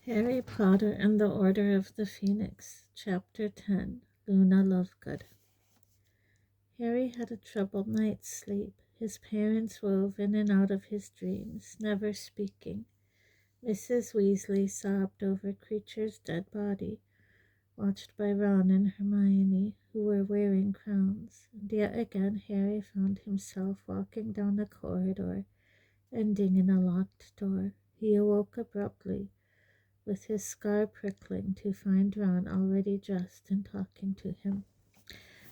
Harry Potter and the Order of the Phoenix, Chapter 10, Luna Lovegood. Harry had a troubled night's sleep. His parents wove in and out of his dreams, never speaking. Mrs. Weasley sobbed over Creature's dead body, watched by Ron and Hermione, who were wearing crowns. And yet again Harry found himself walking down a corridor, ending in a locked door. He awoke abruptly, with his scar prickling, to find Ron already dressed and talking to him.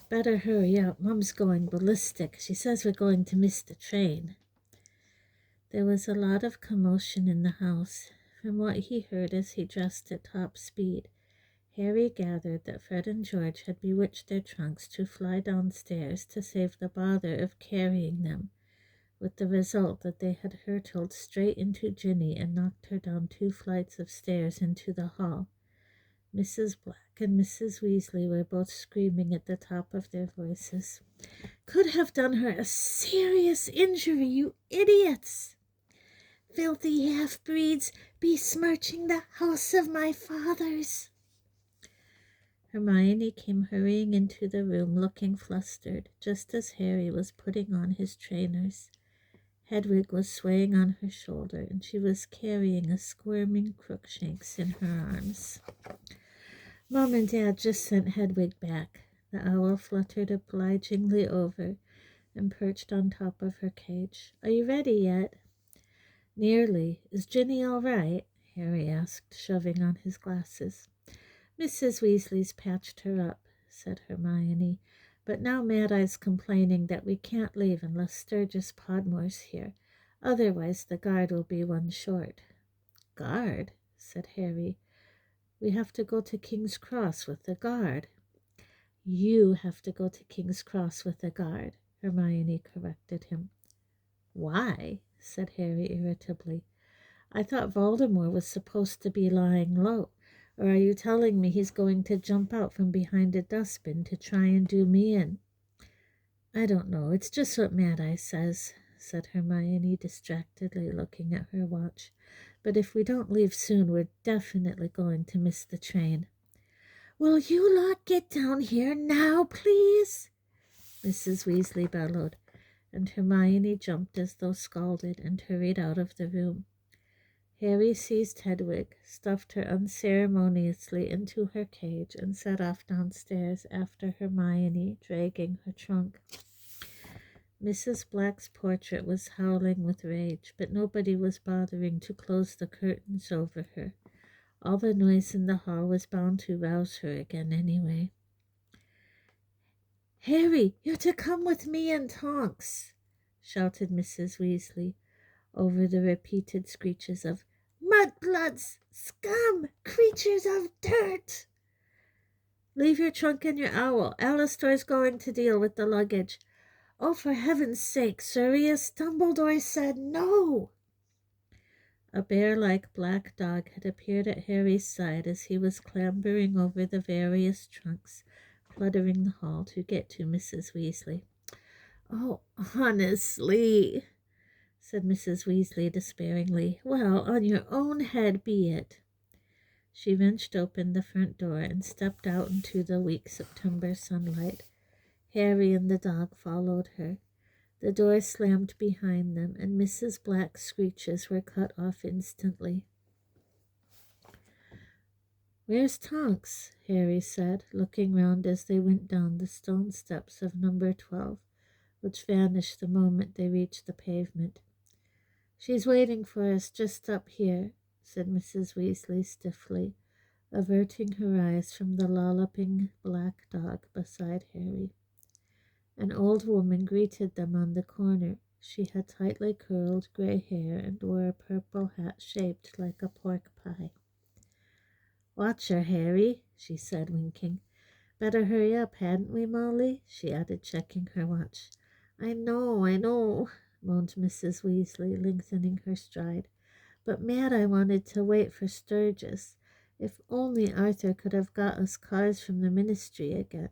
"Better hurry up. Mom's going ballistic. She says we're going to miss the train." There was a lot of commotion in the house. From what he heard as he dressed at top speed, Harry gathered that Fred and George had bewitched their trunks to fly downstairs to save the bother of carrying them, with the result that they had hurtled straight into Ginny and knocked her down 2 flights of stairs into the hall. Mrs. Black and Mrs. Weasley were both screaming at the top of their voices. "Could have done her a serious injury, you idiots! Filthy half-breeds, besmirching the house of my fathers!" Hermione came hurrying into the room, looking flustered, just as Harry was putting on his trainers. Hedwig was swaying on her shoulder, and she was carrying a squirming Crookshanks in her arms. "Mom and Dad just sent Hedwig back." The owl fluttered obligingly over and perched on top of her cage. "Are you ready yet?" "Nearly. Is Ginny all right?" Harry asked, shoving on his glasses. "Mrs. Weasley's patched her up," said Hermione. "But now Mad Eye's complaining that we can't leave unless Sturgis Podmore's here. Otherwise the guard will be one short." "Guard?" said Harry. "We have to go to King's Cross with the guard." "You have to go to King's Cross with the guard," Hermione corrected him. "Why?" said Harry irritably. "I thought Voldemort was supposed to be lying low. Or are you telling me he's going to jump out from behind a dustbin to try and do me in?" "I don't know. It's just what Mad Eye says," said Hermione distractedly, looking at her watch. "But if we don't leave soon, we're definitely going to miss the train." "Will you lot get down here now, please?" Mrs. Weasley bellowed, and Hermione jumped as though scalded and hurried out of the room. Harry seized Hedwig, stuffed her unceremoniously into her cage, and set off downstairs after Hermione, dragging her trunk. Mrs. Black's portrait was howling with rage, but nobody was bothering to close the curtains over her. All the noise in the hall was bound to rouse her again anyway. "Harry, you're to come with me and Tonks," shouted Mrs. Weasley, over the repeated screeches of "Mudbloods! Scum! Creatures of dirt!" "Leave your trunk and your owl. Alistair's going to deal with the luggage." "Oh, for heaven's sake, Sirius, Dumbledore said no!" A bear-like black dog had appeared at Harry's side as he was clambering over the various trunks, cluttering the hall to get to Mrs. Weasley. "Oh, honestly," said Mrs. Weasley despairingly. "Well, on your own head be it." She wrenched open the front door and stepped out into the weak September sunlight. Harry and the dog followed her. The door slammed behind them, and Mrs. Black's screeches were cut off instantly. "Where's Tonks?" Harry said, looking round as they went down the stone steps of number 12, which vanished the moment they reached the pavement. "She's waiting for us just up here," said Mrs. Weasley stiffly, averting her eyes from the lolloping black dog beside Harry. An old woman greeted them on the corner. She had tightly curled gray hair and wore a purple hat shaped like a pork pie. "Watch her, Harry," she said, winking. "Better hurry up, hadn't we, Molly?" she added, checking her watch. I know," moaned Mrs. Weasley, lengthening her stride. "But Mad Eye wanted to wait for Sturgis. If only Arthur could have got us cars from the ministry again.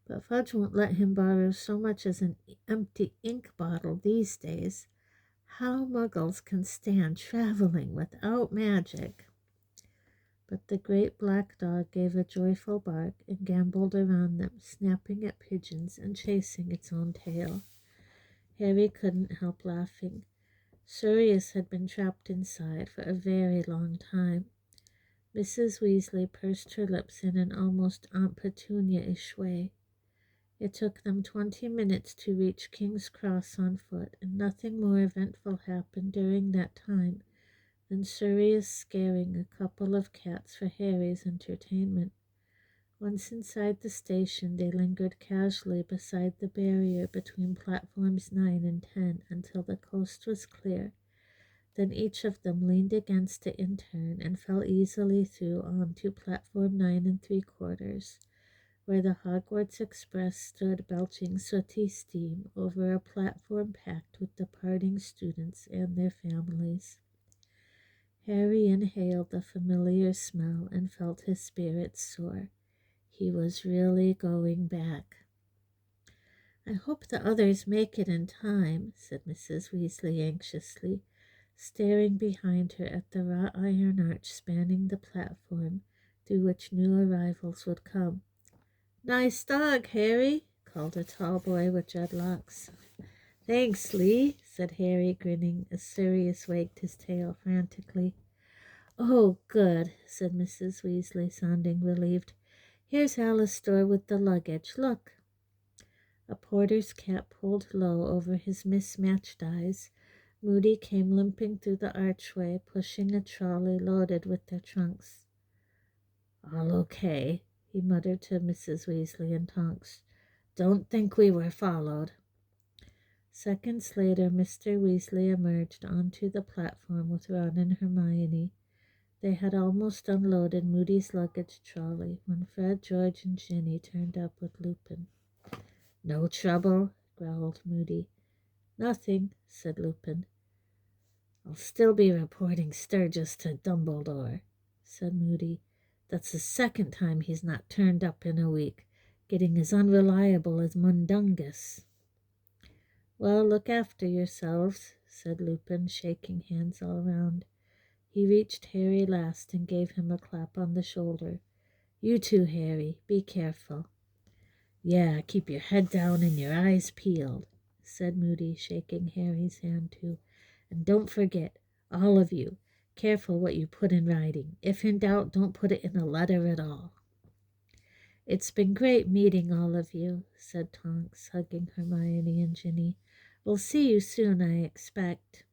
But Fudge won't let him borrow so much as an empty ink bottle these days. How muggles can stand traveling without magic." But the great black dog gave a joyful bark and gamboled around them, snapping at pigeons and chasing its own tail. Harry couldn't help laughing. Sirius had been trapped inside for a very long time. Mrs. Weasley pursed her lips in an almost Aunt Petunia-ish way. It took them 20 minutes to reach King's Cross on foot, and nothing more eventful happened during that time than Sirius scaring a couple of cats for Harry's entertainment. Once inside the station, they lingered casually beside the barrier between platforms 9 and 10 until the coast was clear. Then each of them leaned against it in turn and fell easily through onto platform 9 3/4, where the Hogwarts Express stood belching sooty steam over a platform packed with departing students and their families. Harry inhaled the familiar smell and felt his spirits soar. He was really going back. "I hope the others make it in time," said Mrs. Weasley anxiously, staring behind her at the wrought iron arch spanning the platform through which new arrivals would come. "Nice dog, Harry," called a tall boy with dreadlocks. "Thanks, Lee," said Harry, grinning as Sirius wagged his tail frantically. "Oh, good," said Mrs. Weasley, sounding relieved. "Here's Alastor with the luggage. Look." A porter's cap pulled low over his mismatched eyes, Moody came limping through the archway, pushing a trolley loaded with their trunks. "All okay," he muttered to Mrs. Weasley and Tonks. "Don't think we were followed." Seconds later, Mr. Weasley emerged onto the platform with Ron and Hermione. They had almost unloaded Moody's luggage trolley when Fred, George, and Ginny turned up with Lupin. "No trouble?" growled Moody. "Nothing," said Lupin. "I'll still be reporting Sturgis to Dumbledore," said Moody. "That's the second time he's not turned up in a week, getting as unreliable as Mundungus." "Well, look after yourselves," said Lupin, shaking hands all round. He reached Harry last and gave him a clap on the shoulder. "You too, Harry. Be careful." "Yeah, keep your head down and your eyes peeled," said Moody, shaking Harry's hand too. "And don't forget, all of you, careful what you put in writing. If in doubt, don't put it in a letter at all." "It's been great meeting all of you," said Tonks, hugging Hermione and Ginny. "We'll see you soon, I expect."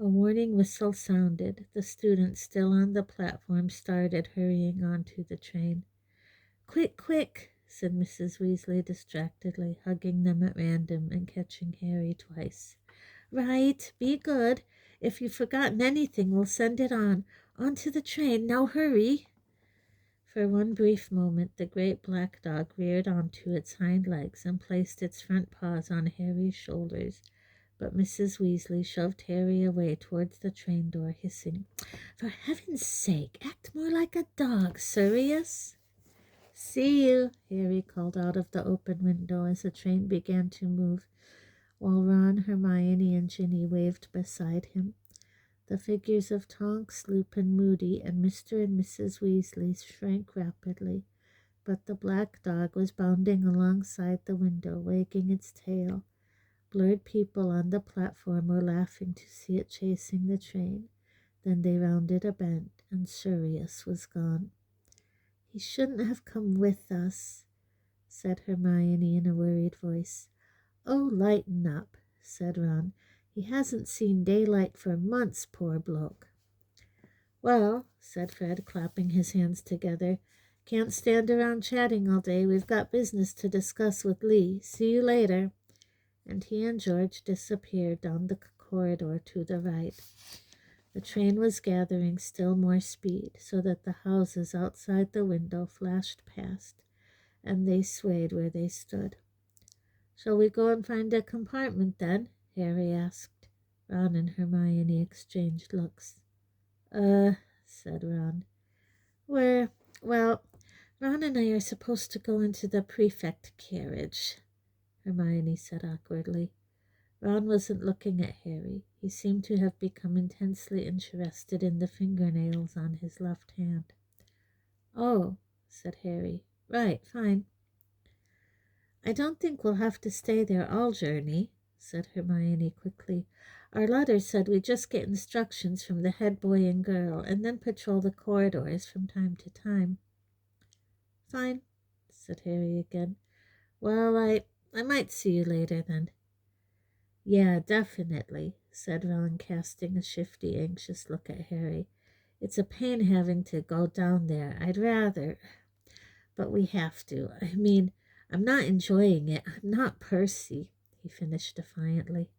A warning whistle sounded. The students still on the platform started hurrying onto the train. "Quick, quick," said Mrs. Weasley distractedly, hugging them at random and catching Harry twice. "Right, be good. If you've forgotten anything, we'll send it on. Onto the train, now hurry." For one brief moment, the great black dog reared onto its hind legs and placed its front paws on Harry's shoulders. But Mrs. Weasley shoved Harry away towards the train door, hissing, "For heaven's sake, act more like a dog, Sirius." "See you," Harry called out of the open window as the train began to move, while Ron, Hermione, and Ginny waved beside him. The figures of Tonks, Lupin, Moody, and Mr. and Mrs. Weasley shrank rapidly, but the black dog was bounding alongside the window, wagging its tail. Blurred people on the platform were laughing to see it chasing the train. Then they rounded a bend, and Sirius was gone. "He shouldn't have come with us," said Hermione in a worried voice. "Oh, lighten up," said Ron. "He hasn't seen daylight for months, poor bloke." "Well," said Fred, clapping his hands together, "can't stand around chatting all day. We've got business to discuss with Lee. See you later." And he and George disappeared down the corridor to the right. The train was gathering still more speed, so that the houses outside the window flashed past, and they swayed where they stood. "Shall we go and find a compartment, then?" Harry asked. Ron and Hermione exchanged looks. Said Ron. Well, Ron and I are supposed to go into the prefect carriage," Hermione said awkwardly. Ron wasn't looking at Harry. He seemed to have become intensely interested in the fingernails on his left hand. "Oh," said Harry. "Right, fine." "I don't think we'll have to stay there all journey," said Hermione quickly. "Our letter said we just get instructions from the head boy and girl, and then patrol the corridors from time to time." "Fine," said Harry again. "Well, I might see you later then." "Yeah, definitely," said Ron, casting a shifty, anxious look at Harry. "It's a pain having to go down there. I'd rather, but we have to. I mean, I'm not enjoying it. I'm not Percy," he finished defiantly.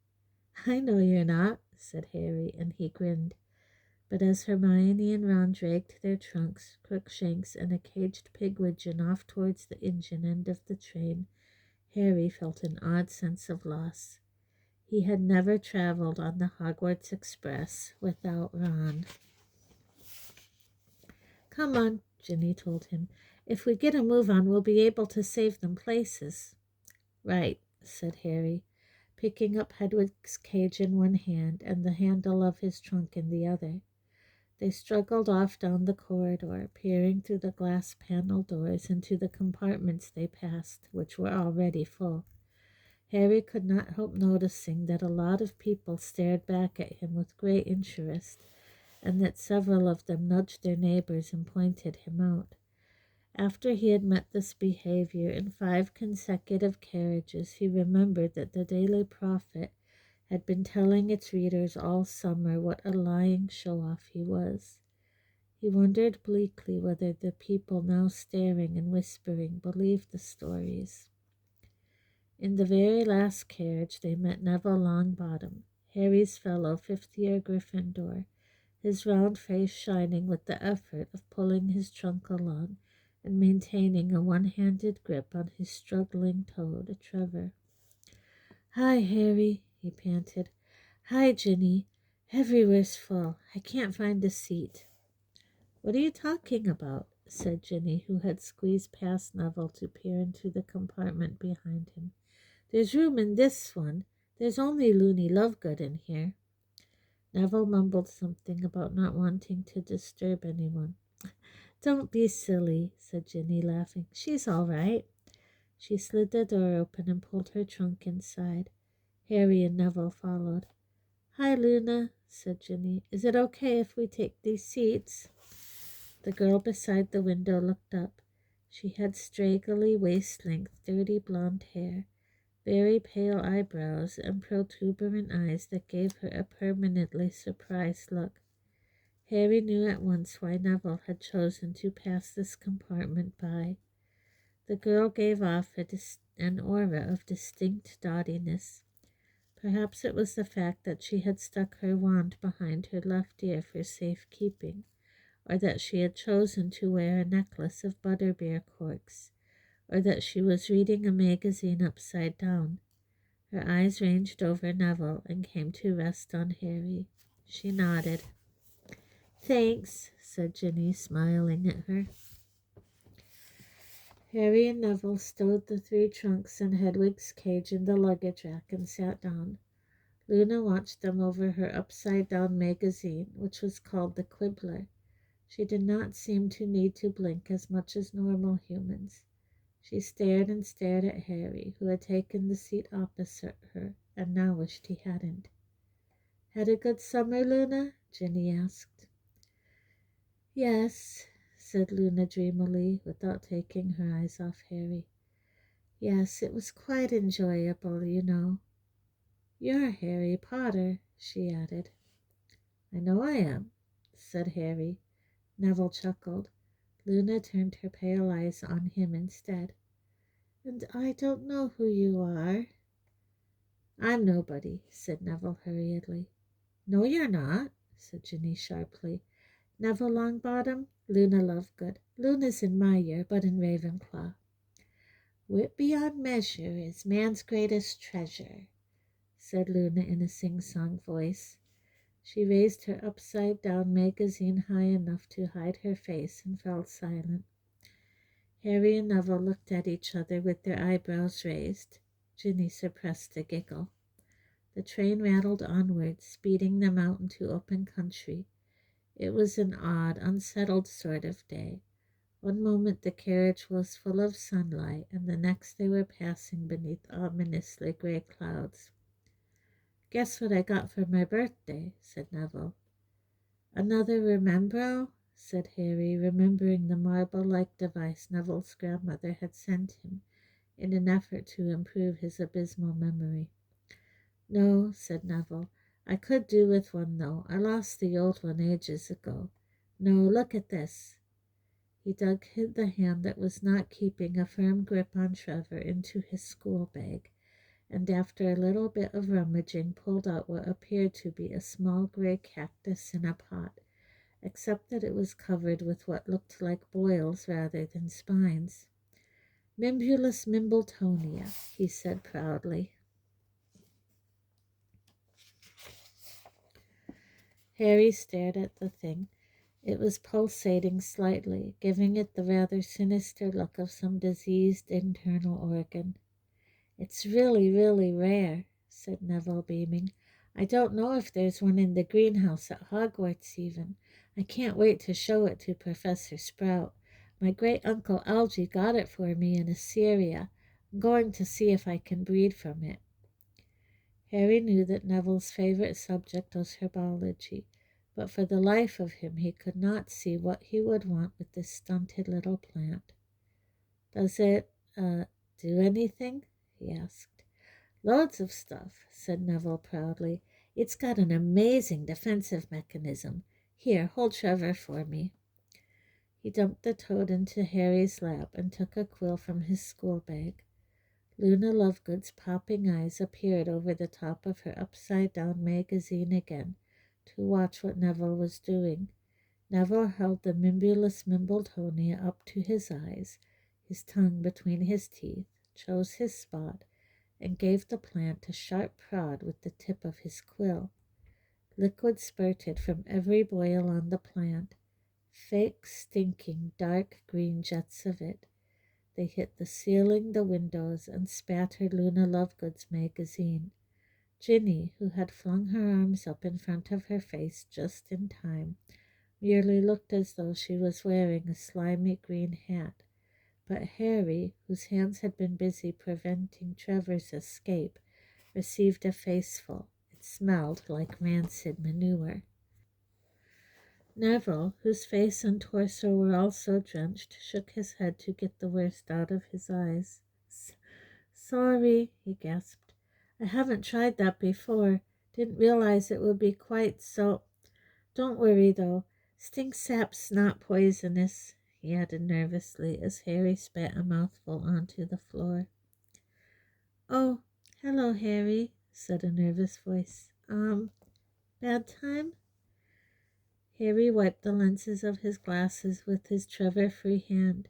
"I know you're not," said Harry, and he grinned. But as Hermione and Ron dragged their trunks, Crookshanks, and a caged pigwidgeon off towards the engine end of the train, Harry felt an odd sense of loss. He had never traveled on the Hogwarts Express without Ron. "Come on," Ginny told him. "If we get a move on, we'll be able to save them places." "Right," said Harry, picking up Hedwig's cage in one hand and the handle of his trunk in the other. They struggled off down the corridor, peering through the glass panel doors into the compartments they passed, which were already full. Harry could not help noticing that a lot of people stared back at him with great interest, and that several of them nudged their neighbors and pointed him out. After he had met this behavior in 5 consecutive carriages, he remembered that the Daily Prophet had been telling its readers all summer what a lying show-off he was. He wondered bleakly whether the people now staring and whispering believed the stories. In the very last carriage they met Neville Longbottom, Harry's fellow fifth-year Gryffindor, his round face shining with the effort of pulling his trunk along and maintaining a one-handed grip on his struggling toad, Trevor. "Hi, Harry," he panted. "Hi, Ginny. Everywhere's full. I can't find a seat." "What are you talking about?" said Ginny, who had squeezed past Neville to peer into the compartment behind him. "There's room in this one. There's only Loony Lovegood in here." Neville mumbled something about not wanting to disturb anyone. "Don't be silly," said Ginny, laughing. "She's all right." She slid the door open and pulled her trunk inside. Harry and Neville followed. "Hi, Luna," said Ginny. "Is it okay if we take these seats?" The girl beside the window looked up. She had straggly, waist-length, dirty blonde hair, very pale eyebrows, and protuberant eyes that gave her a permanently surprised look. Harry knew at once why Neville had chosen to pass this compartment by. The girl gave off an aura of distinct dottiness. Perhaps it was the fact that she had stuck her wand behind her left ear for safekeeping, or that she had chosen to wear a necklace of butterbeer corks, or that she was reading a magazine upside down. Her eyes ranged over Neville and came to rest on Harry. She nodded. "Thanks," said Ginny, smiling at her. Harry and Neville stowed the 3 trunks and Hedwig's cage in the luggage rack and sat down. Luna watched them over her upside-down magazine, which was called The Quibbler. She did not seem to need to blink as much as normal humans. She stared and stared at Harry, who had taken the seat opposite her and now wished he hadn't. "Had a good summer, Luna?" Ginny asked. "Yes," said Luna dreamily, without taking her eyes off Harry. "Yes, it was quite enjoyable, you know." "You're Harry Potter," she added. "I know I am," said Harry. Neville chuckled. Luna turned her pale eyes on him instead. "And I don't know who you are." "I'm nobody," said Neville hurriedly. "No, you're not," said Ginny sharply. "Neville Longbottom, Luna Lovegood. Luna's in my year, but in Ravenclaw." "Wit beyond measure is man's greatest treasure," said Luna in a sing-song voice. She raised her upside-down magazine high enough to hide her face and fell silent. Harry and Neville looked at each other with their eyebrows raised. Ginny suppressed a giggle. The train rattled onward, speeding them out into open country. It was an odd, unsettled sort of day. One moment the carriage was full of sunlight, and the next they were passing beneath ominously gray clouds. "Guess what I got for my birthday," said Neville. "Another remembro?" said Harry, remembering the marble-like device Neville's grandmother had sent him in an effort to improve his abysmal memory. "No," said Neville. "I could do with one, though. I lost the old one ages ago. No, look at this." He dug the hand that was not keeping a firm grip on Trevor into his school bag, and after a little bit of rummaging pulled out what appeared to be a small gray cactus in a pot, except that it was covered with what looked like boils rather than spines. "Mimbulus Mimbletonia," he said proudly. Harry stared at the thing. It was pulsating slightly, giving it the rather sinister look of some diseased internal organ. "It's really, really rare," said Neville, beaming. "I don't know if there's one in the greenhouse at Hogwarts even. I can't wait to show it to Professor Sprout. My great-uncle Algy got it for me in Assyria. I'm going to see if I can breed from it." Harry knew that Neville's favorite subject was herbology, but for the life of him he could not see what he would want with this stunted little plant. "Does it, do anything?" he asked. "Loads of stuff," said Neville proudly. "It's got an amazing defensive mechanism. Here, hold Trevor for me." He dumped the toad into Harry's lap and took a quill from his school bag. Luna Lovegood's popping eyes appeared over the top of her upside-down magazine again to watch what Neville was doing. Neville held the Mimbulus Mimbletonia up to his eyes, his tongue between his teeth, chose his spot, and gave the plant a sharp prod with the tip of his quill. Liquid spurted from every boil on the plant, fake, stinking, dark green jets of it. They hit the ceiling, the windows, and spattered Luna Lovegood's magazine. Ginny, who had flung her arms up in front of her face just in time, merely looked as though she was wearing a slimy green hat. But Harry, whose hands had been busy preventing Trevor's escape, received a faceful. It smelled like rancid manure. Neville, whose face and torso were also drenched, shook his head to get the worst out of his eyes. "Sorry," he gasped. "I haven't tried that before. Didn't realize it would be quite so. Don't worry, though. Stink sap's not poisonous," he added nervously as Harry spat a mouthful onto the floor. "Oh, hello, Harry," said a nervous voice. Bad time?" Harry wiped the lenses of his glasses with his Trevor-free hand.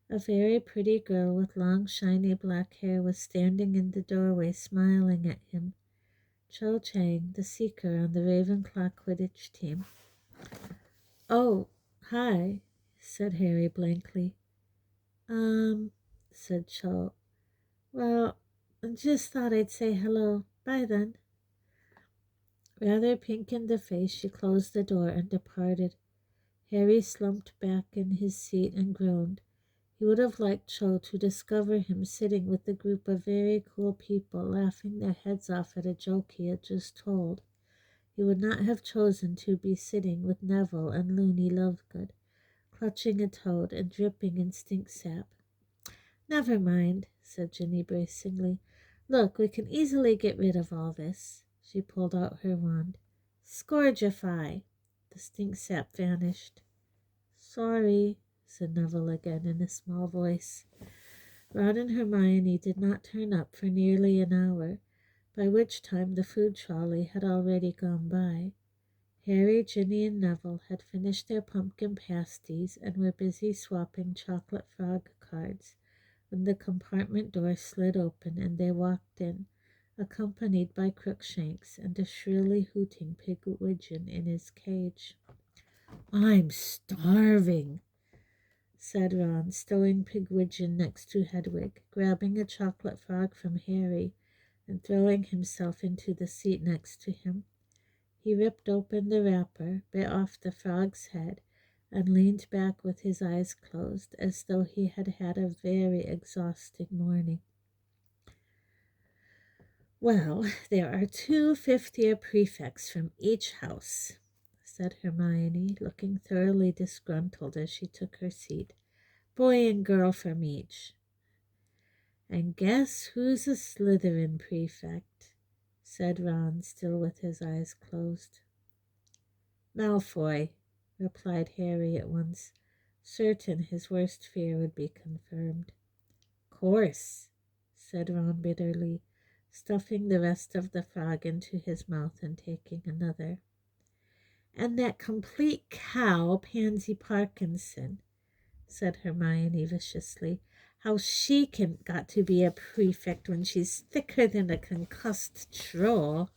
A very pretty girl with long, shiny black hair was standing in the doorway smiling at him. Cho Chang, the seeker on the Ravenclaw Quidditch team. "Oh, hi," said Harry blankly. Said Cho. "Well, I just thought I'd say hello. Bye then." Rather pink in the face, she closed the door and departed. Harry slumped back in his seat and groaned. He would have liked Cho to discover him sitting with a group of very cool people laughing their heads off at a joke he had just told. He would not have chosen to be sitting with Neville and Loony Lovegood, clutching a toad and dripping in stink sap. "Never mind," said Ginny bracingly. "Look, we can easily get rid of all this." She pulled out her wand. "Scourgify!" The stink sap vanished. "Sorry," said Neville again in a small voice. Ron and Hermione did not turn up for nearly an hour, by which time the food trolley had already gone by. Harry, Ginny, and Neville had finished their pumpkin pasties and were busy swapping chocolate frog cards when the compartment door slid open and they walked in, accompanied by Crookshanks and a shrilly hooting Pigwidgeon in his cage. "I'm starving," said Ron, stowing Pigwidgeon next to Hedwig, grabbing a chocolate frog from Harry, and throwing himself into the seat next to him, he ripped open the wrapper, bit off the frog's head, and leaned back with his eyes closed, as though he had had a very exhausting morning. "Well, there are 2 fifth-year prefects from each house," said Hermione, looking thoroughly disgruntled as she took her seat. "Boy and girl from each." "And guess who's a Slytherin prefect?" said Ron, still with his eyes closed. "Malfoy," replied Harry at once, certain his worst fear would be confirmed. "Course," said Ron bitterly, stuffing the rest of the frog into his mouth and taking another. "And that complete cow, Pansy Parkinson," said Hermione viciously. "How she got to be a prefect when she's thicker than a concussed troll."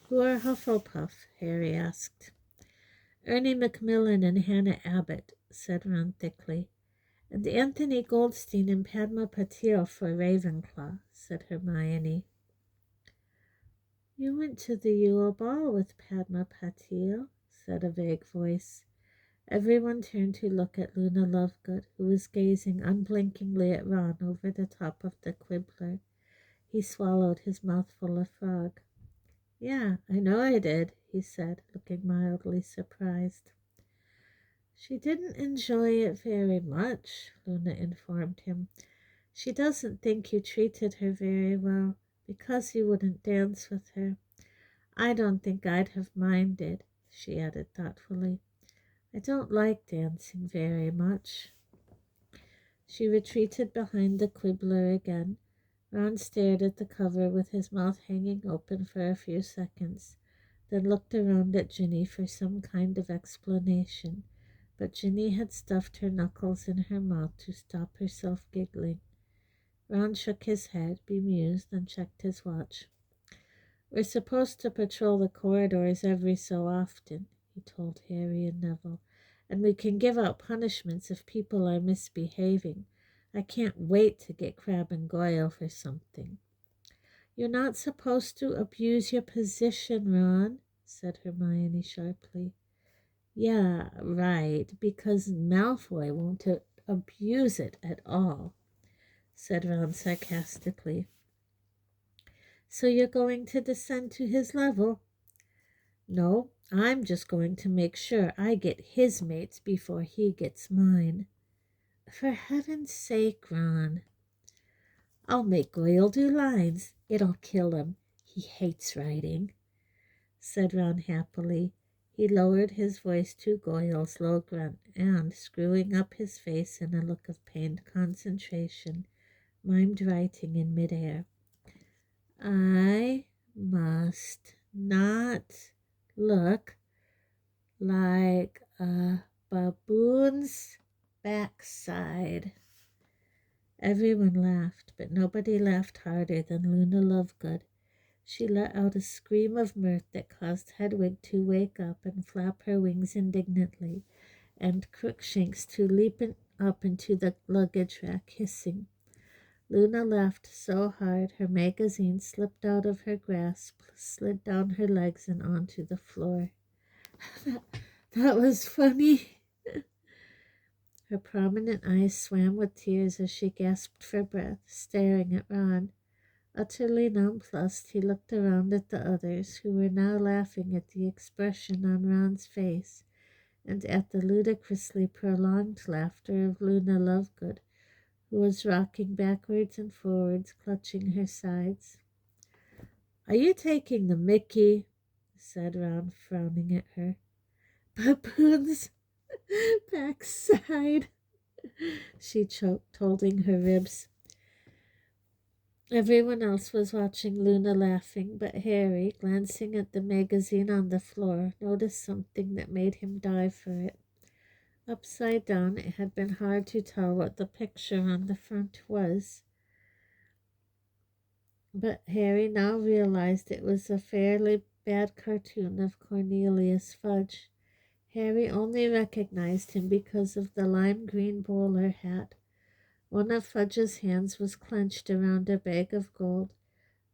"Who are Hufflepuff?" Harry asked. "Ernie Macmillan and Hannah Abbott," said Ron thickly. "And Anthony Goldstein and Padma Patil for Ravenclaw," said Hermione. "You went to the Yule Ball with Padma Patil," said a vague voice. Everyone turned to look at Luna Lovegood, who was gazing unblinkingly at Ron over the top of the quibbler. He swallowed his mouthful of frog. "Yeah, I know I did," he said, looking mildly surprised. "She didn't enjoy it very much," Luna informed him. "She doesn't think you treated her very well, because you wouldn't dance with her. I don't think I'd have minded," she added thoughtfully. "I don't like dancing very much." She retreated behind the quibbler again. Ron stared at the cover with his mouth hanging open for a few seconds, then looked around at Ginny for some kind of explanation, but Ginny had stuffed her knuckles in her mouth to stop herself giggling. Ron shook his head, bemused, and checked his watch. "We're supposed to patrol the corridors every so often," he told Harry and Neville, "and we can give out punishments if people are misbehaving. I can't wait to get Crabbe and Goyle for something." "You're not supposed to abuse your position, Ron," said Hermione sharply. "Yeah, right, because Malfoy won't abuse it at all," said Ron sarcastically. "So you're going to descend to his level?" "No, I'm just going to make sure I get his mates before he gets mine." "For heaven's sake, Ron." "I'll make Goyle do lines. It'll kill him. He hates writing," said Ron happily. He lowered his voice to Goyle's low grunt and, screwing up his face in a look of pained concentration, mimed writing in midair. "I must not look like a baboon's backside." Everyone laughed, but nobody laughed harder than Luna Lovegood. She let out a scream of mirth that caused Hedwig to wake up and flap her wings indignantly, and Crookshanks to leap up into the luggage rack, hissing. Luna laughed so hard her magazine slipped out of her grasp, slid down her legs, and onto the floor. That was funny." Her prominent eyes swam with tears as she gasped for breath, staring at Ron. Utterly nonplussed, he looked around at the others, who were now laughing at the expression on Ron's face and at the ludicrously prolonged laughter of Luna Lovegood, who was rocking backwards and forwards, clutching her sides. "Are you taking the mickey?" said Ron, frowning at her. "Baboon's backside," she choked, holding her ribs. Everyone else was watching Luna laughing, but Harry, glancing at the magazine on the floor, noticed something that made him dive for it. Upside down, it had been hard to tell what the picture on the front was, but Harry now realized it was a fairly bad cartoon of Cornelius Fudge. Harry only recognized him because of the lime green bowler hat, One of Fudge's hands was clenched around a bag of gold.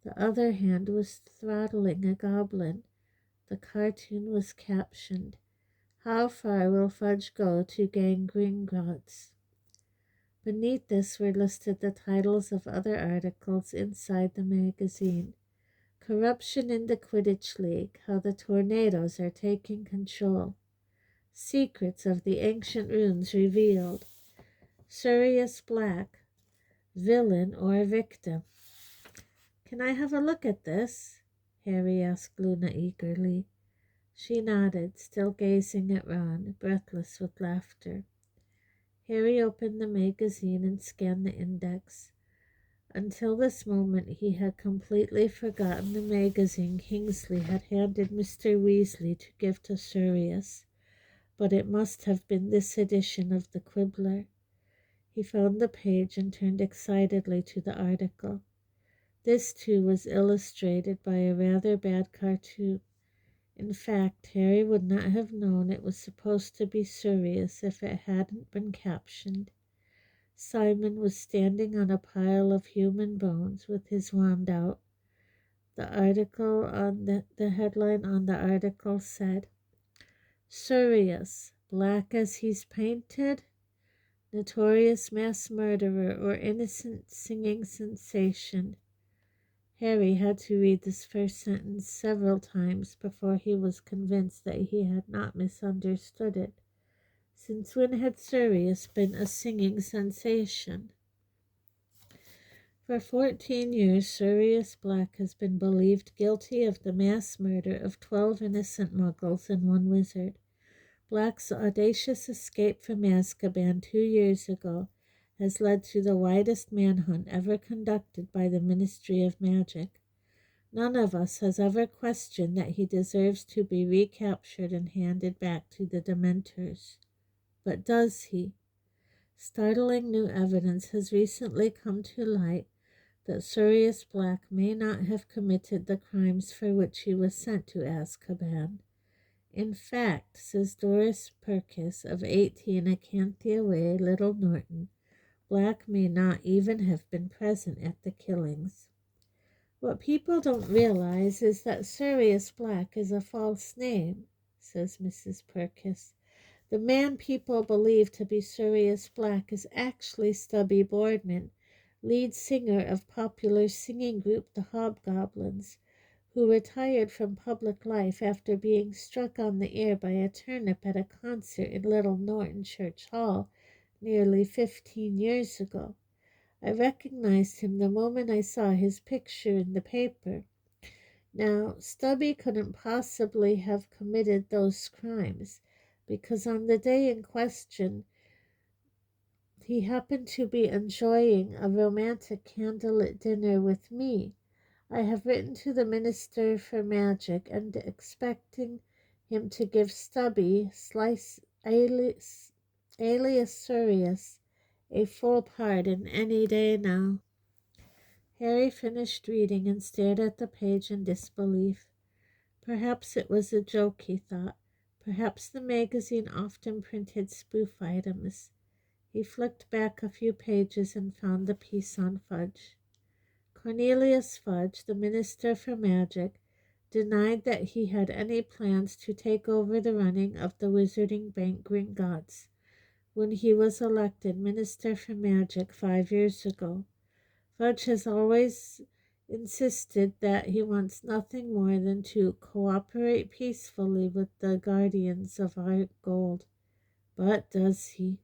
The other hand was throttling a goblin. The cartoon was captioned, "How far will Fudge go to gain Gringotts?" Beneath this were listed the titles of other articles inside the magazine. Corruption in the Quidditch League, How the Tornadoes Are Taking Control. Secrets of the Ancient Runes Revealed. Sirius Black, Villain or Victim. "Can I have a look at this?" Harry asked Luna eagerly. She nodded, still gazing at Ron, breathless with laughter. Harry opened the magazine and scanned the index. Until this moment he had completely forgotten the magazine Kingsley had handed Mr. Weasley to give to Sirius, but it must have been this edition of the Quibbler. He found the page and turned excitedly to the article. This, too, was illustrated by a rather bad cartoon. In fact, Harry would not have known it was supposed to be Sirius if it hadn't been captioned. Simon was standing on a pile of human bones with his wand out. The headline on the article said, "Sirius, black as he's painted? Notorious mass murderer or innocent singing sensation." Harry had to read this first sentence several times before he was convinced that he had not misunderstood it. Since when had Sirius been a singing sensation? For 14 years, Sirius Black has been believed guilty of the mass murder of 12 innocent muggles and one wizard. Black's audacious escape from Azkaban 2 years ago has led to the widest manhunt ever conducted by the Ministry of Magic. None of us has ever questioned that he deserves to be recaptured and handed back to the Dementors. But does he? Startling new evidence has recently come to light that Sirius Black may not have committed the crimes for which he was sent to Azkaban. In fact, says Doris Purkis of 18 Acanthia Way, Little Norton, Black may not even have been present at the killings. "What people don't realize is that Sirius Black is a false name," says Mrs. Purkis. "The man people believe to be Sirius Black is actually Stubby Boardman, lead singer of popular singing group The Hobgoblins, who retired from public life after being struck on the ear by a turnip at a concert in Little Norton Church Hall nearly 15 years ago. I recognized him the moment I saw his picture in the paper. Now, Stubby couldn't possibly have committed those crimes, because on the day in question, he happened to be enjoying a romantic candlelit dinner with me. I have written to the Minister for Magic and expecting him to give Stubby, alias Sirius, a full pardon any day now." Harry finished reading and stared at the page in disbelief. Perhaps it was a joke, he thought. Perhaps the magazine often printed spoof items. He flicked back a few pages and found the piece on Fudge. Cornelius Fudge, the Minister for Magic, denied that he had any plans to take over the running of the Wizarding Bank Gringotts when he was elected Minister for Magic 5 years ago. Fudge has always insisted that he wants nothing more than to cooperate peacefully with the guardians of our gold. But does he?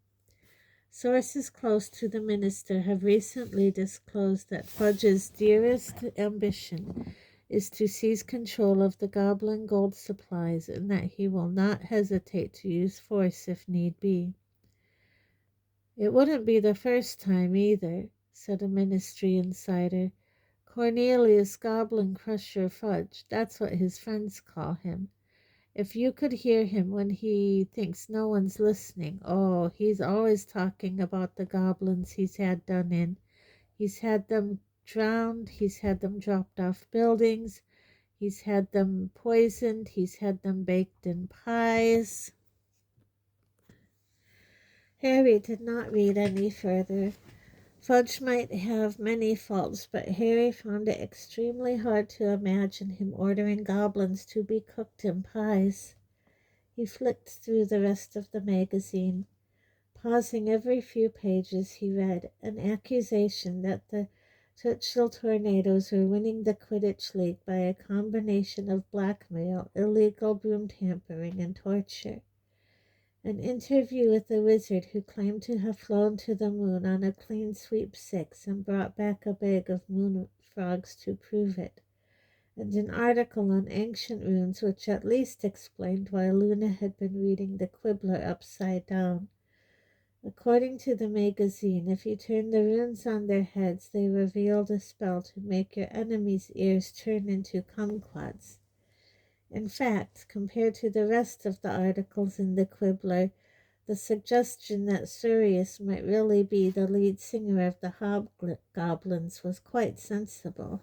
Sources close to the minister have recently disclosed that Fudge's dearest ambition is to seize control of the goblin gold supplies and that he will not hesitate to use force if need be. "It wouldn't be the first time either," said a ministry insider. "Cornelius Goblin Crusher Fudge, that's what his friends call him. If you could hear him when he thinks no one's listening, oh, he's always talking about the goblins he's had done in. He's had them drowned, he's had them dropped off buildings, he's had them poisoned, he's had them baked in pies." Harry did not read any further. Fudge might have many faults, but Harry found it extremely hard to imagine him ordering goblins to be cooked in pies. He flicked through the rest of the magazine. Pausing every few pages, he read an accusation that the Churchill Tornadoes were winning the Quidditch League by a combination of blackmail, illegal broom tampering, and torture. An interview with a wizard who claimed to have flown to the moon on a clean sweep six and brought back a bag of moon frogs to prove it. And an article on ancient runes which at least explained why Luna had been reading the Quibbler upside down. According to the magazine, if you turn the runes on their heads, they revealed a spell to make your enemy's ears turn into kumquats. In fact, compared to the rest of the articles in the Quibbler, the suggestion that Sirius might really be the lead singer of the Hobgoblins was quite sensible.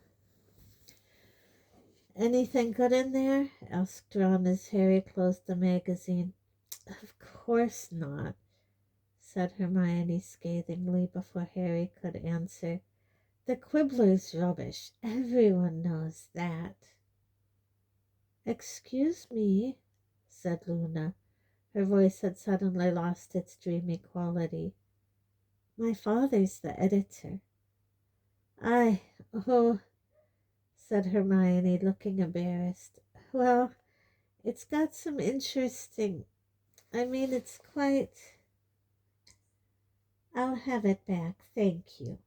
"Anything good in there?" asked Ron as Harry closed the magazine. "Of course not," said Hermione scathingly before Harry could answer. "The Quibbler's rubbish. Everyone knows that." "Excuse me," said Luna. Her voice had suddenly lost its dreamy quality. "My father's the editor." Oh," said Hermione, looking embarrassed. "Well, it's got some interesting... it's quite..." "I'll have it back, thank you,"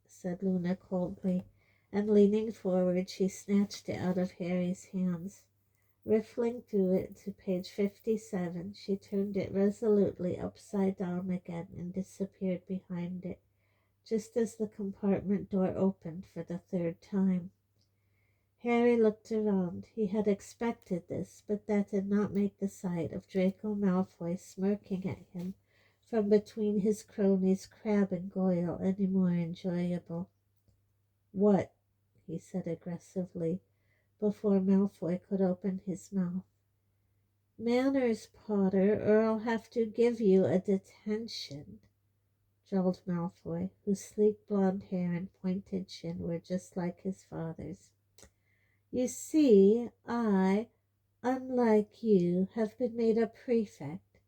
said Luna coldly, and leaning forward, she snatched it out of Harry's hands. Riffling through it to page 57, she turned it resolutely upside down again and disappeared behind it, just as the compartment door opened for the third time. Harry looked around. He had expected this, but that did not make the sight of Draco Malfoy smirking at him from between his cronies Crabbe and Goyle any more enjoyable. "What?" he said aggressively, before Malfoy could open his mouth. "Manners, Potter, or I'll have to give you a detention," drawled Malfoy, whose sleek blonde hair and pointed chin were just like his father's. "You see, I, unlike you, have been made a prefect,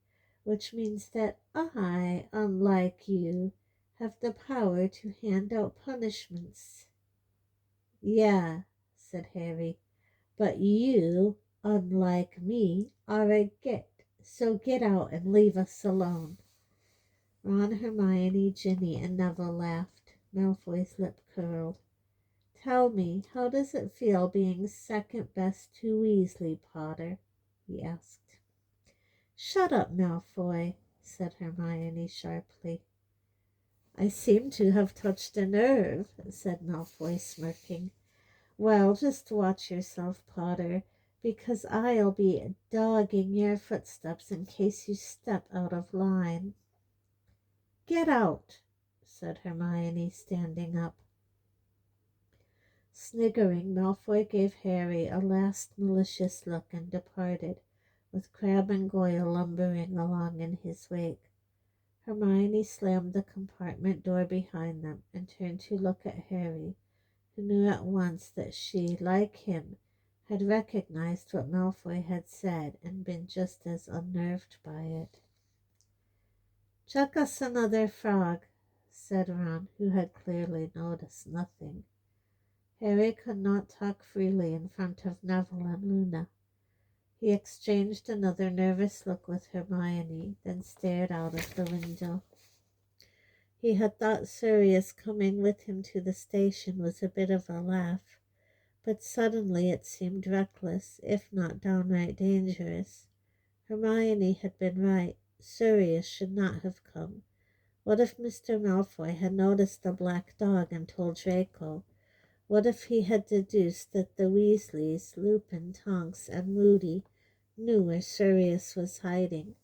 which means that I, unlike you, have the power to hand out punishments." "Yeah," said Harry, "but you, unlike me, are a git, so get out and leave us alone." Ron, Hermione, Ginny, and Neville laughed. Malfoy's lip curled. "Tell me, how does it feel being second best to Weasley, Potter?" he asked. "Shut up, Malfoy," said Hermione sharply. "I seem to have touched a nerve," said Malfoy, smirking. "Well, just watch yourself, Potter, because I'll be dogging your footsteps in case you step out of line." "Get out," said Hermione, standing up. Sniggering, Malfoy gave Harry a last malicious look and departed, with Crabbe and Goyle lumbering along in his wake. Hermione slammed the compartment door behind them and turned to look at Harry, who knew at once that she, like him, had recognized what Malfoy had said and been just as unnerved by it. "Chuck us another frog," said Ron, who had clearly noticed nothing. Harry could not talk freely in front of Neville and Luna. He exchanged another nervous look with Hermione, then stared out of the window. He had thought Sirius coming with him to the station was a bit of a laugh, but suddenly it seemed reckless, if not downright dangerous. Hermione had been right. Sirius should not have come. What if Mr. Malfoy had noticed the black dog and told Draco? What if he had deduced that the Weasleys, Lupin, Tonks, and Moody knew where Sirius was hiding?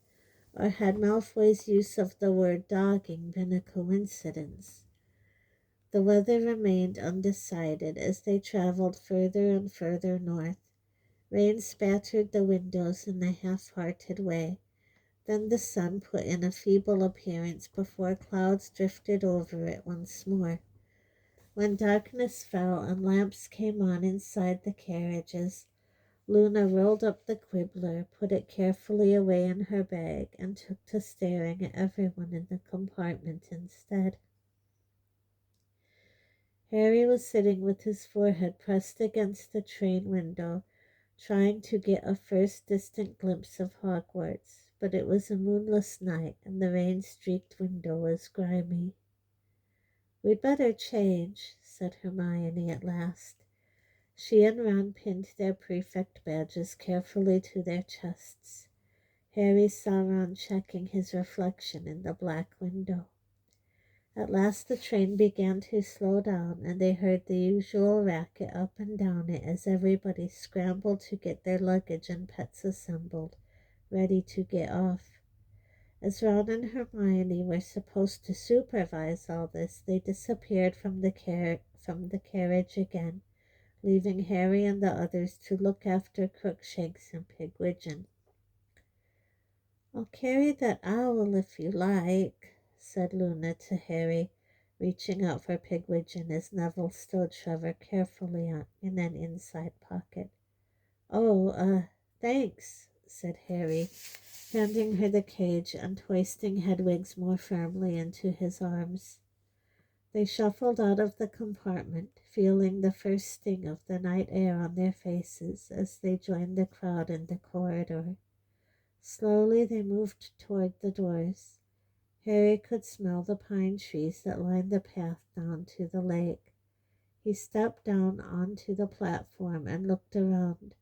Or had Malfoy's use of the word dogging been a coincidence? The weather remained undecided as they traveled further and further north. Rain spattered the windows in a half-hearted way, Then the sun put in a feeble appearance before clouds drifted over it once more. When darkness fell and lamps came on inside the carriages, Luna rolled up the quibbler, put it carefully away in her bag, and took to staring at everyone in the compartment instead. Harry was sitting with his forehead pressed against the train window, trying to get a first distant glimpse of Hogwarts, but it was a moonless night and the rain-streaked window was grimy. "We'd better change," said Hermione at last. She and Ron pinned their prefect badges carefully to their chests. Harry saw Ron checking his reflection in the black window. At last the train began to slow down, and they heard the usual racket up and down it as everybody scrambled to get their luggage and pets assembled, ready to get off. As Ron and Hermione were supposed to supervise all this, they disappeared from the carriage again, leaving Harry and the others to look after Crookshanks and Pigwidgeon. "I'll carry that owl if you like," said Luna to Harry, reaching out for Pigwidgeon as Neville stowed Trevor carefully in an inside pocket. "Oh, thanks," said Harry, handing her the cage and hoisting Hedwig's more firmly into his arms. They shuffled out of the compartment, feeling the first sting of the night air on their faces as they joined the crowd in the corridor. Slowly they moved toward the doors. Harry could smell the pine trees that lined the path down to the lake. He stepped down onto the platform and looked around,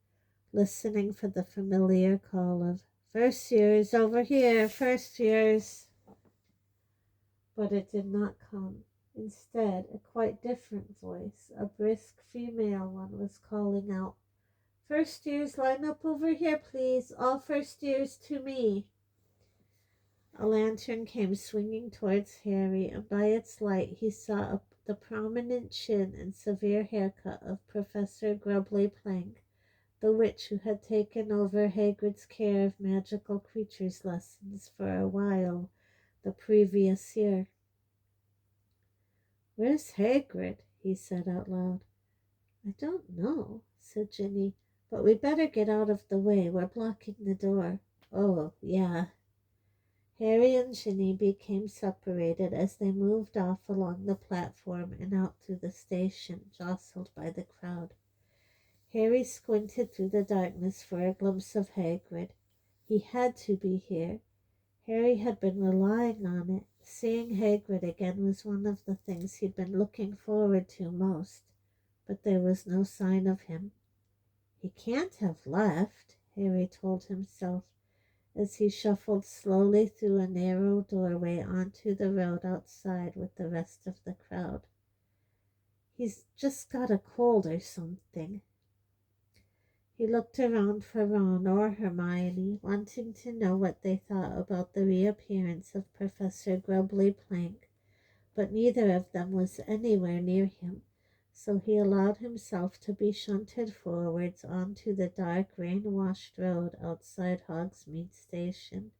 listening for the familiar call of "First years, over here, first years." But it did not come. Instead, a quite different voice, a brisk female one, was calling out, "First years, line up over here, please. All first years to me." A lantern came swinging towards Harry, and by its light he saw the prominent chin and severe haircut of Professor Grubbly Plank, the witch who had taken over Hagrid's care of magical creatures lessons for a while the previous year. "Where's Hagrid?" he said out loud. "I don't know," said Ginny, "but we'd better get out of the way. We're blocking the door." "Oh, yeah." Harry and Ginny became separated as they moved off along the platform and out through the station, jostled by the crowd. Harry squinted through the darkness for a glimpse of Hagrid. He had to be here. Harry had been relying on it. Seeing Hagrid again was one of the things he'd been looking forward to most, but there was no sign of him. "He can't have left," Harry told himself, as he shuffled slowly through a narrow doorway onto the road outside with the rest of the crowd. "He's just got a cold or something." He looked around for Ron or Hermione, wanting to know what they thought about the reappearance of Professor Grubbly Plank, but neither of them was anywhere near him, so he allowed himself to be shunted forwards onto the dark, rain-washed road outside Hogsmeade Station.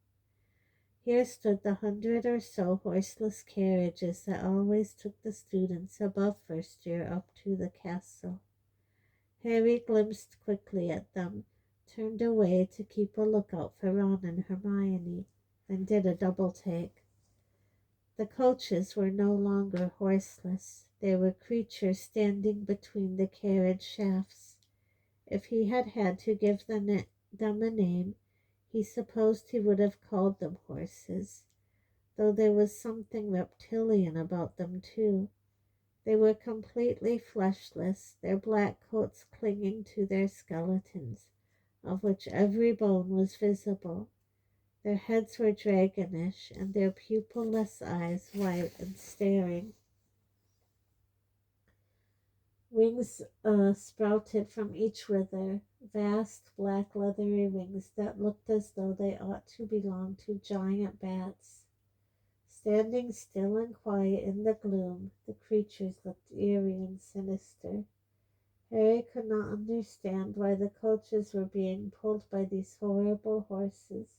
Here stood the 100 or so horseless carriages that always took the students above first year up to the castle. Harry glimpsed quickly at them, turned away to keep a lookout for Ron and Hermione, then did a double take. The coaches were no longer horseless. They were creatures standing between the carriage shafts. If he had had to give them a name, he supposed he would have called them horses, though there was something reptilian about them too. They were completely fleshless, their black coats clinging to their skeletons, of which every bone was visible. Their heads were dragonish, and their pupil-less eyes white and staring. Wings sprouted from each wither, vast black leathery wings that looked as though they ought to belong to giant bats. Standing still and quiet in the gloom, the creatures looked eerie and sinister. Harry could not understand why the coaches were being pulled by these horrible horses,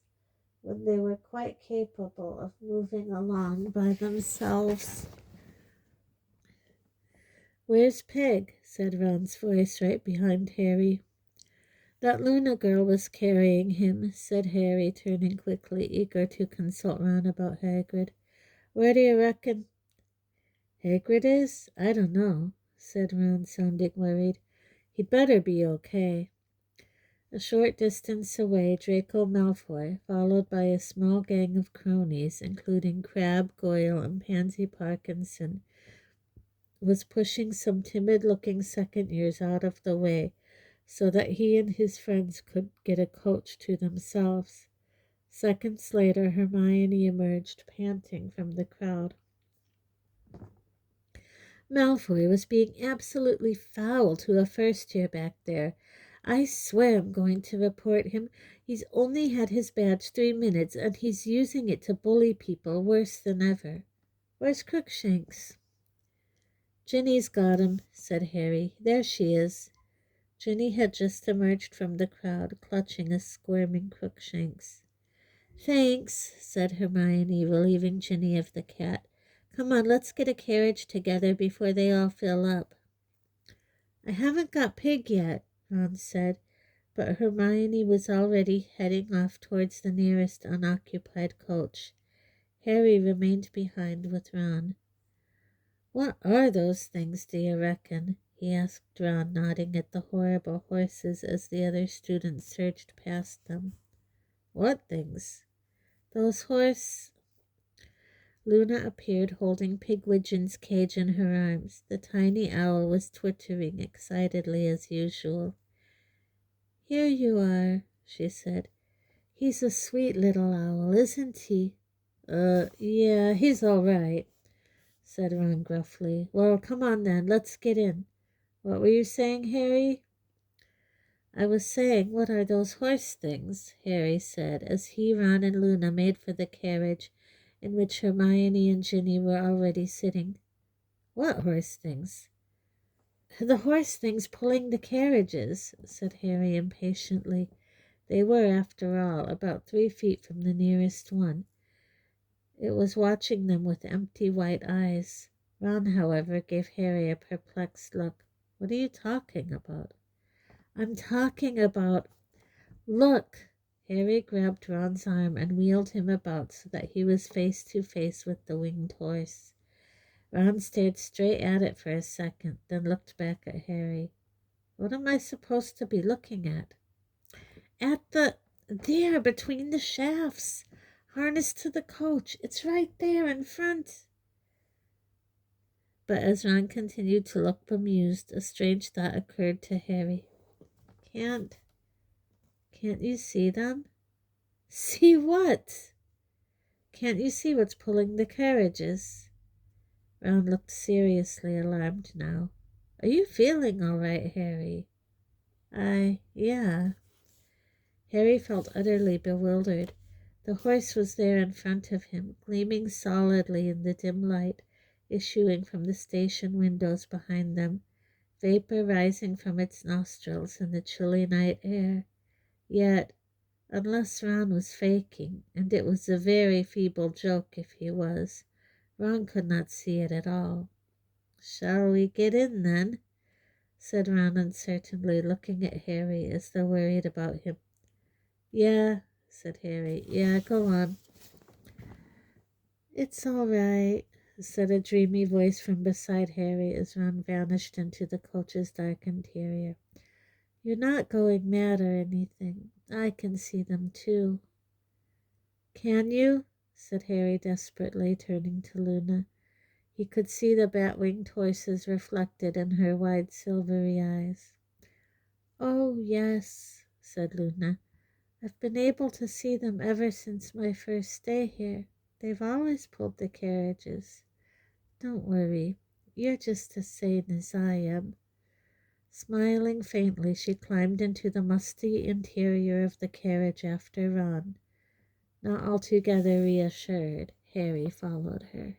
when they were quite capable of moving along by themselves. "Where's Peg?" said Ron's voice right behind Harry. "That Luna girl was carrying him," said Harry, turning quickly, eager to consult Ron about Hagrid. "Where do you reckon Hagrid is? I don't know," said Ron, sounding worried. "He'd better be okay." A short distance away, Draco Malfoy, followed by a small gang of cronies, including Crabbe, Goyle, and Pansy Parkinson, was pushing some timid-looking second-years out of the way so that he and his friends could get a coach to themselves. Seconds later, Hermione emerged, panting, from the crowd. "Malfoy was being absolutely foul to a first-year back there. I swear I'm going to report him. He's only had his badge 3 minutes, and he's using it to bully people worse than ever. Where's Crookshanks?" "Ginny's got him," said Harry. "There she is." Ginny had just emerged from the crowd, clutching a squirming Crookshanks. "Thanks," said Hermione, relieving Ginny of the cat. "Come on, let's get a carriage together before they all fill up." "I haven't got Pig yet," Ron said, but Hermione was already heading off towards the nearest unoccupied coach. Harry remained behind with Ron. "What are those things, do you reckon?" he asked Ron, nodding at the horrible horses as the other students surged past them. "What things?" "Those horse—" Luna appeared, holding Pigwidgeon's cage in her arms. The tiny owl was twittering excitedly as usual. "Here you are," she said. "He's a sweet little owl, isn't he?" Yeah, he's all right," said Ron gruffly. "Well, come on then, let's get in. What were you saying, Harry?" "I was saying, what are those horse things?" Harry said, as he, Ron, and Luna made for the carriage, in which Hermione and Ginny were already sitting. "What horse things?" "The horse things pulling the carriages," said Harry impatiently. They were, after all, about 3 feet from the nearest one. It was watching them with empty white eyes. Ron, however, gave Harry a perplexed look. "What are you talking about?" "I'm talking about— Look!" Harry grabbed Ron's arm and wheeled him about so that he was face to face with the winged horse. Ron stared straight at it for a second, then looked back at Harry. "What am I supposed to be looking at?" "At there, between the shafts, harnessed to the coach. It's right there in front." But as Ron continued to look bemused, a strange thought occurred to Harry. Can't you see them?" "See what?" "Can't you see what's pulling the carriages?" Ron looked seriously alarmed now. "Are you feeling all right, Harry?" Yeah." Harry felt utterly bewildered. The horse was there in front of him, gleaming solidly in the dim light issuing from the station windows behind them, vapor rising from its nostrils in the chilly night air. Yet, unless Ron was faking, and it was a very feeble joke if he was, Ron could not see it at all. "Shall we get in, then?" said Ron uncertainly, looking at Harry as though worried about him. "Yeah," said Harry. "Yeah, go on." "It's all right," said a dreamy voice from beside Harry as Ron vanished into the coach's dark interior. "You're not going mad or anything. I can see them too." "Can you?" said Harry desperately, turning to Luna. He could see the bat-winged horses reflected in her wide silvery eyes. "Oh, yes," said Luna. "I've been able to see them ever since my first day here. They've always pulled the carriages. Don't worry, you're just as sane as I am." Smiling faintly, she climbed into the musty interior of the carriage after Ron. Not altogether reassured, Harry followed her.